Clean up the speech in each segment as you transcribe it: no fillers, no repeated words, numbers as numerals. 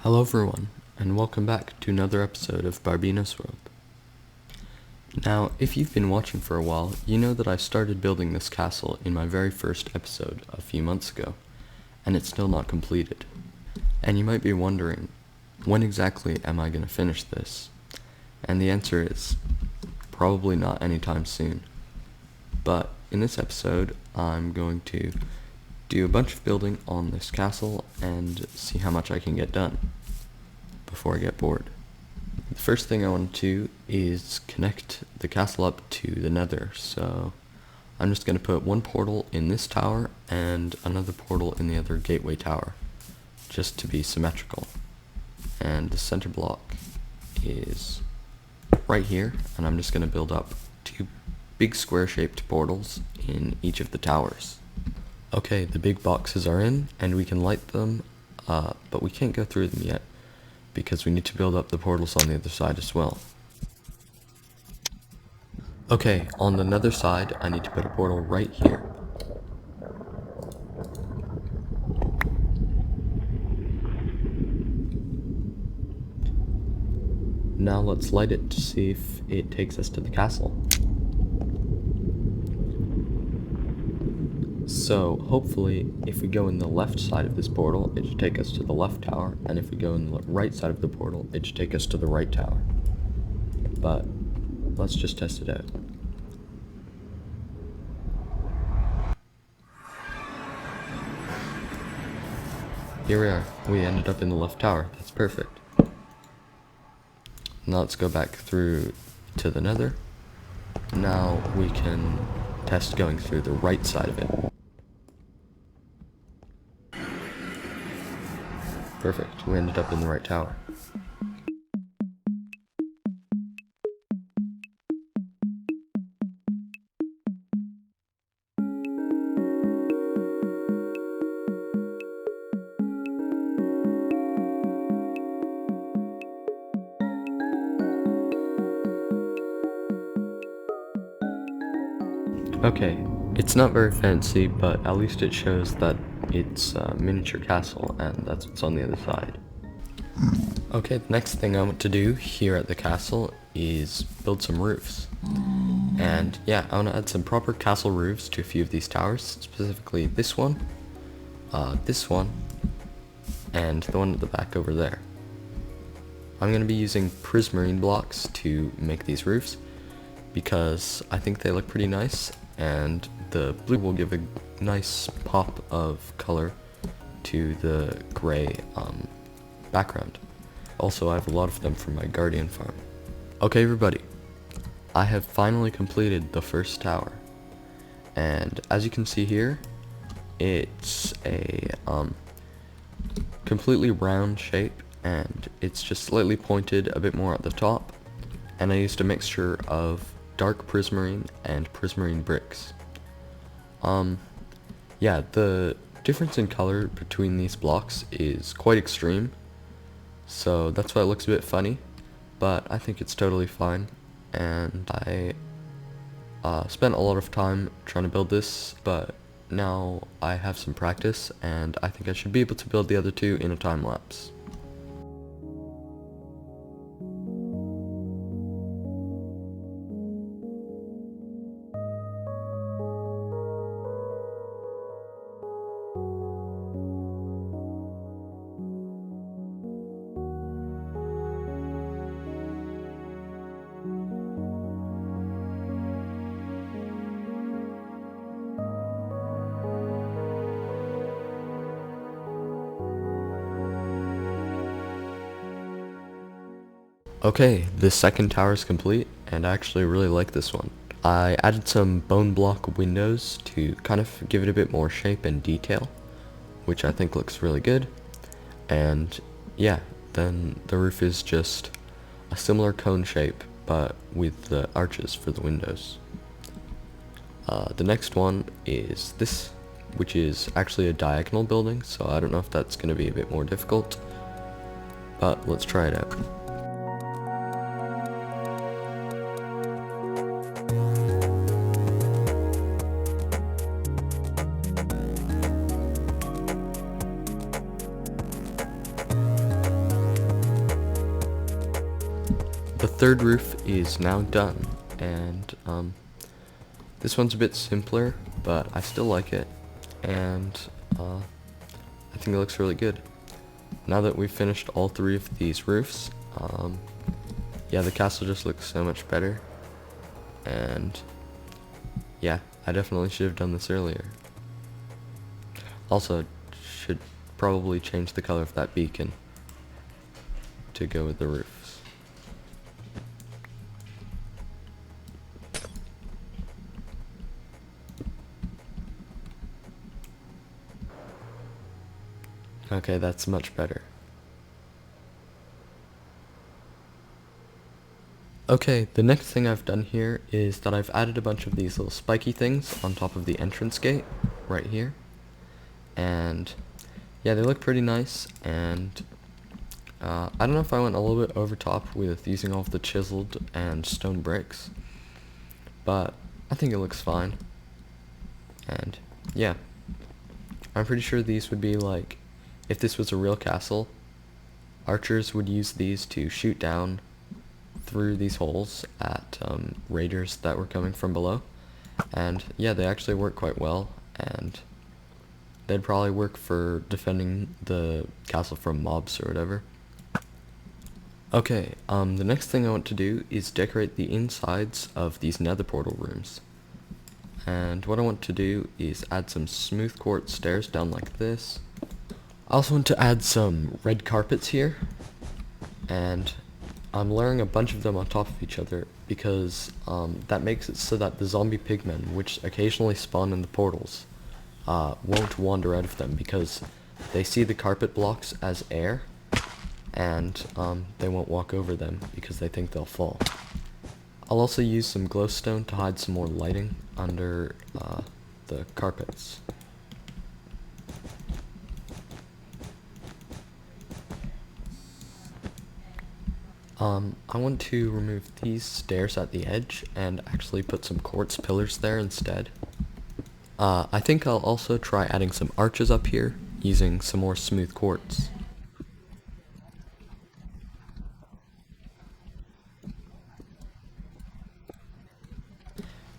Hello everyone, and welcome back to another episode of Barbeno's World. Now, if you've been watching for a while, you know that I started building this castle in my very first episode a few months ago, and it's still not completed. And you might be wondering, when exactly am I going to finish this? And the answer is, probably not anytime soon. But in this episode, I'm going to do a bunch of building on this castle and see how much I can get done before I get bored. The first thing I want to do is connect the castle up to the nether, so I'm just going to put one portal in this tower and another portal in the other gateway tower, just to be symmetrical. And the center block is right here, and I'm just going to build up two big square-shaped portals in each of the towers. Okay, the big boxes are in, and we can light them, but we can't go through them yet, because we need to build up the portals on the other side as well. Okay, on the nether side, I need to put a portal right here. Now let's light it to see if it takes us to the castle. So, hopefully, if we go in the left side of this portal, it should take us to the left tower, and if we go in the right side of the portal, it should take us to the right tower. But, let's just test it out. Here we are. We ended up in the left tower. That's perfect. Now let's go back through to the nether. Now we can test going through the right side of it. Perfect, we ended up in the right tower. Okay, it's not very fancy, but at least it shows that it's a miniature castle, and that's what's on the other side. Okay, the next thing I want to do here at the castle is build some roofs. And yeah, I want to add some proper castle roofs to a few of these towers, specifically this one, and the one at the back over there. I'm going to be using prismarine blocks to make these roofs, because I think they look pretty nice, and the blue will give a nice pop of color to the gray background. Also, I have a lot of them from my guardian farm. Okay everybody, I have finally completed the first tower, and as you can see here, it's a completely round shape, and it's just slightly pointed a bit more at the top, and I used a mixture of dark prismarine and prismarine bricks. Yeah, the difference in color between these blocks is quite extreme, so that's why it looks a bit funny, but I think it's totally fine, and I spent a lot of time trying to build this, but now I have some practice, and I think I should be able to build the other two in a time lapse. Okay, the second tower is complete, and I actually really like this one. I added some bone block windows to kind of give it a bit more shape and detail, which I think looks really good. And yeah, then the roof is just a similar cone shape, but with the arches for the windows. The next one is this, which is actually a diagonal building, so I don't know if that's going to be a bit more difficult, but let's try it out. third roof is now done, and this one's a bit simpler, but I still like it, and I think it looks really good. Now that we've finished all three of these roofs, yeah, the castle just looks so much better, and yeah, I definitely should have done this earlier. Also, should probably change the color of that beacon to go with the roofs. Okay, that's much better. Okay, the next thing I've done here is that I've added a bunch of these little spiky things on top of the entrance gate right here. And yeah, they look pretty nice, and I don't know if I went a little bit over top with using all of the chiseled and stone bricks, but I think it looks fine. And yeah, I'm pretty sure these would be like, if this was a real castle, archers would use these to shoot down through these holes at raiders that were coming from below. And yeah, they actually work quite well, and they'd probably work for defending the castle from mobs or whatever. Okay, the next thing I want to do is decorate the insides of these nether portal rooms. And what I want to do is add some smooth quartz stairs down like this. I also want to add some red carpets here, and I'm layering a bunch of them on top of each other because that makes it so that the zombie pigmen, which occasionally spawn in the portals, won't wander out of them because they see the carpet blocks as air, and they won't walk over them because they think they'll fall. I'll also use some glowstone to hide some more lighting under the carpets. I want to remove these stairs at the edge and actually put some quartz pillars there instead. I think I'll also try adding some arches up here using some more smooth quartz.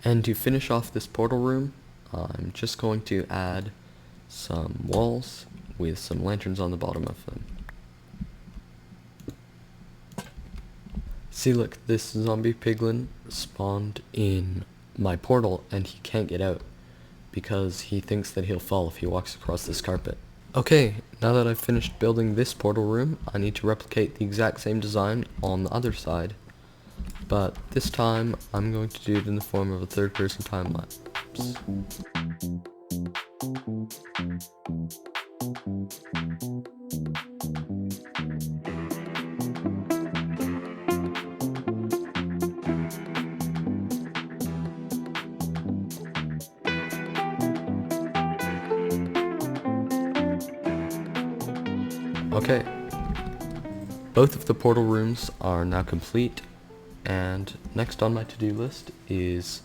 And to finish off this portal room, I'm just going to add some walls with some lanterns on the bottom of them. See, look, this zombie piglin spawned in my portal and he can't get out because he thinks that he'll fall if he walks across this carpet. Okay, now that I've finished building this portal room, I need to replicate the exact same design on the other side. But this time, I'm going to do it in the form of a third-person time-lapse. Okay, both of the portal rooms are now complete, and next on my to-do list is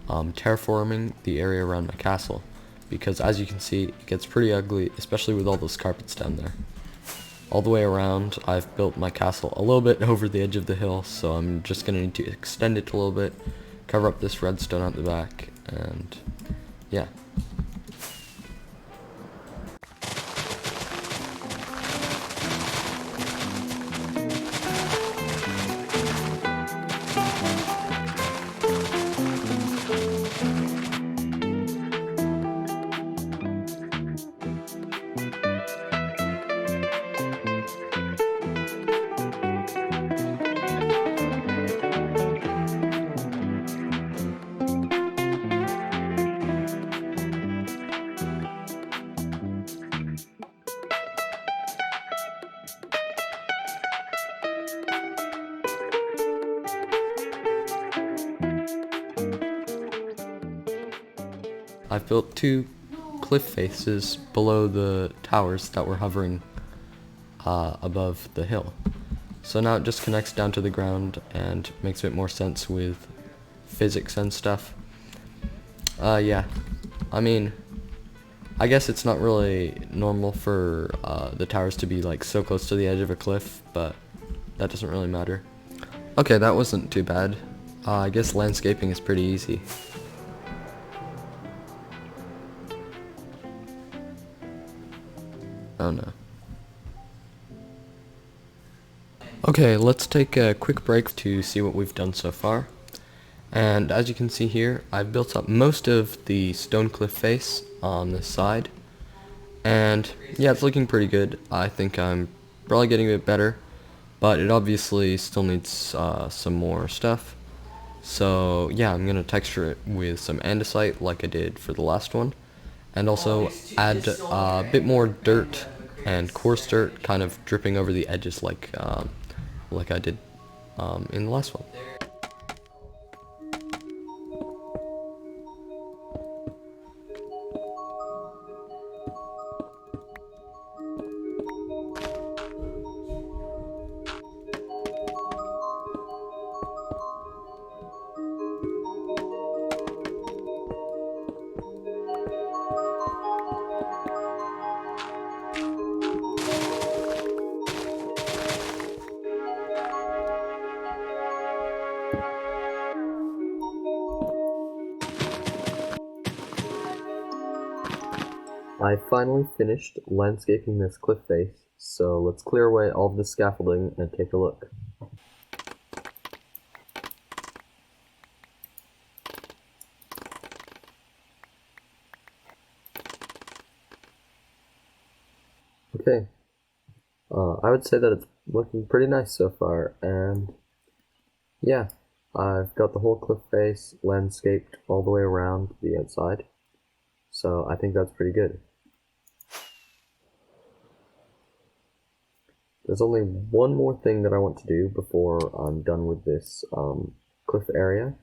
terraforming the area around my castle, because as you can see, it gets pretty ugly, especially with all those carpets down there. All the way around, I've built my castle a little bit over the edge of the hill, so I'm just going to need to extend it a little bit, cover up this redstone at the back, and yeah. I've built two cliff faces below the towers that were hovering above the hill. So now it just connects down to the ground and makes a bit more sense with physics and stuff. Yeah, I mean, I guess it's not really normal for the towers to be like so close to the edge of a cliff, but that doesn't really matter. Okay, that wasn't too bad. I guess landscaping is pretty easy. Oh no. Okay, let's take a quick break to see what we've done so far. And as you can see here, I've built up most of the stone cliff face on this side. And yeah, it's looking pretty good. I think I'm probably getting a bit better, but it obviously still needs some more stuff. So yeah, I'm going to texture it with some andesite like I did for the last one. And also add a bit more dirt and coarse dirt kind of dripping over the edges like I did in the last one. I finally finished landscaping this cliff face, so let's clear away all of the scaffolding and take a look. Okay, I would say that it's looking pretty nice so far, and yeah, I've got the whole cliff face landscaped all the way around the outside, so I think that's pretty good. There's only one more thing that I want to do before I'm done with this cliff area,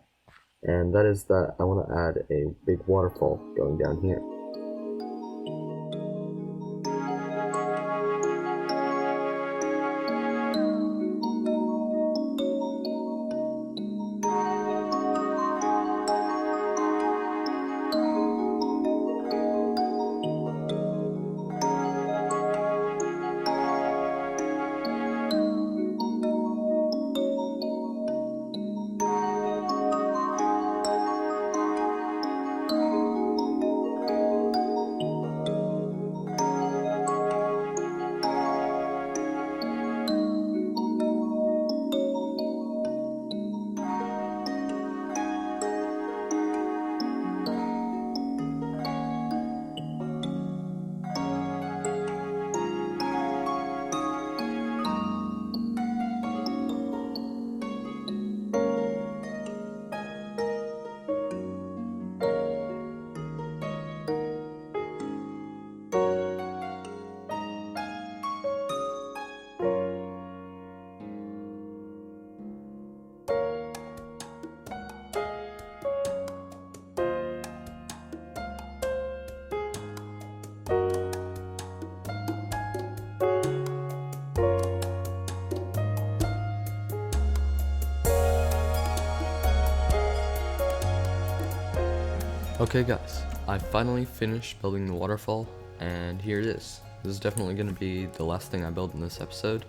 and that is that I want to add a big waterfall going down here. Okay guys, I finally finished building the waterfall, and here it is. This is definitely going to be the last thing I build in this episode,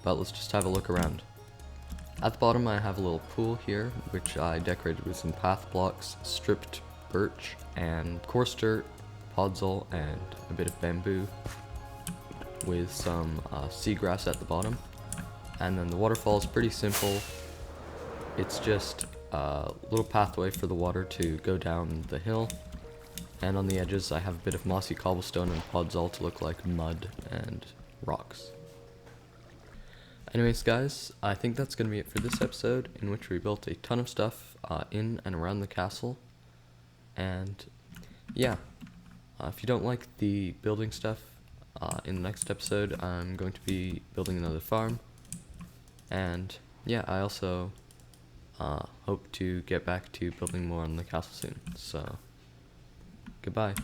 but let's just have a look around. At the bottom I have a little pool here, which I decorated with some path blocks, stripped birch, and coarse dirt, podzol, and a bit of bamboo, with some seagrass at the bottom. And then the waterfall is pretty simple. It's just a little pathway for the water to go down the hill, and on the edges I have a bit of mossy cobblestone and podzol to look like mud and rocks. Anyways guys, I think that's going to be it for this episode, in which we built a ton of stuff in and around the castle. And yeah, if you don't like the building stuff, in the next episode I'm going to be building another farm. And yeah, I also hope to get back to building more on the castle soon. So, goodbye.